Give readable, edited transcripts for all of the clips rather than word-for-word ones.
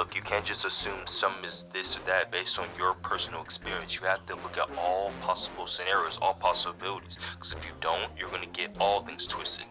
look, you can't just assume some is this or that based on your personal experience. You have to look at all possible scenarios, all possibilities, because if you don't, you're going to get all things twisted.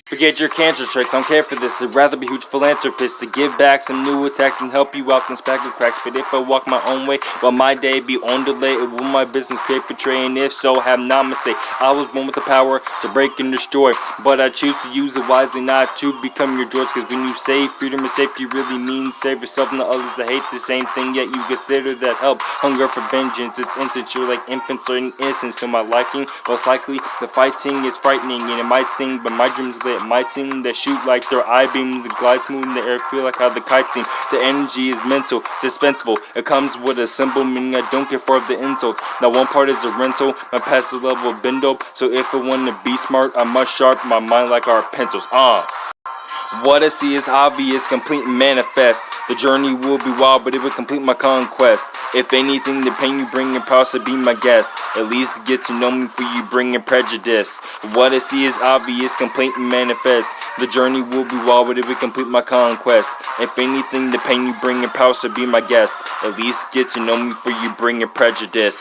Forget your cancer tricks, I don't care for this. I'd rather be a huge philanthropist to give back some new attacks and help you out than spackle cracks. But if I walk my own way, well, my day be on delay. It will my business create betray, and if so, have not mistake. I was born with the power to break and destroy, but I choose to use it wisely, not to become your George. Cause when you say freedom and safety really means save yourself and the others that hate the same thing, yet you consider that help. Hunger for vengeance, it's instant. You're like infants learning innocence to my liking. Most likely, the fighting is frightening, and it might sing, but my dreams lit. Might seem that shoot like their eye beams and glide smooth in the air, feel like how the kites seem. The energy is mental, suspenseful. It comes with a simple meaning. I don't care for the insults. Now one part is a rental, my passive level of bend up. So if I want to be smart, I must sharpen my mind like our pencils. What I see is obvious, complete and manifest. The journey will be wild, but it will complete my conquest. If anything, the pain you bring in proud to be my guest. At least get to know me for you bringing prejudice. What I see is obvious, complete and manifest. The journey will be wild, but it will complete my conquest. If anything, the pain you bring in proud to be my guest. At least get to know me for you bringing prejudice.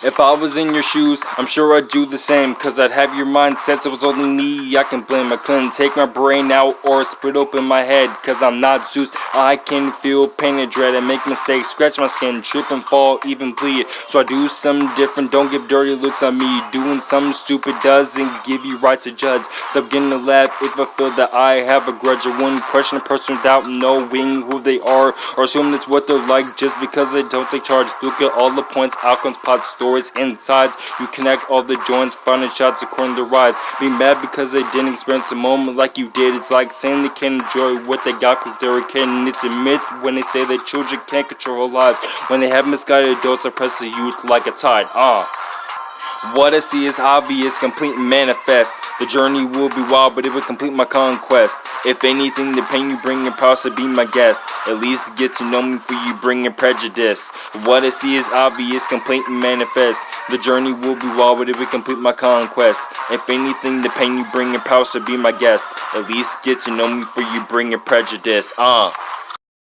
If I was in your shoes, I'm sure I'd do the same. Cause I'd have your mindset, so it's only me I can blame. I couldn't take my brain out or split open my head. Cause I'm not Zeus, I can feel pain and dread. I make mistakes, scratch my skin, trip and fall, even bleed. So I do something different, don't give dirty looks on me. Doing something stupid doesn't give you rights to judge. So I'm getting to laugh if I feel that I have a grudge. I wouldn't question a person without knowing who they are, or assume that's what they're like just because they don't take charge. Look at all the points, outcomes, pots, stories, insides. You connect all the joints, finding shots according to rise. Be mad because they didn't experience the moment like you did. It's like saying they can't enjoy what they got because they're a kid. And it's a myth when they say that children can't control their lives, when they have misguided adults oppress the youth like a tide. What I see is obvious, complete and manifest. The journey will be wild, but it will complete my conquest. If anything, the pain you bring in proud to be my guest. At least get to know me for you bringing prejudice. What I see is obvious, complete and manifest. The journey will be wild, but it will complete my conquest. If anything, the pain you bring in proud to be my guest. At least get to know me for you bringing prejudice.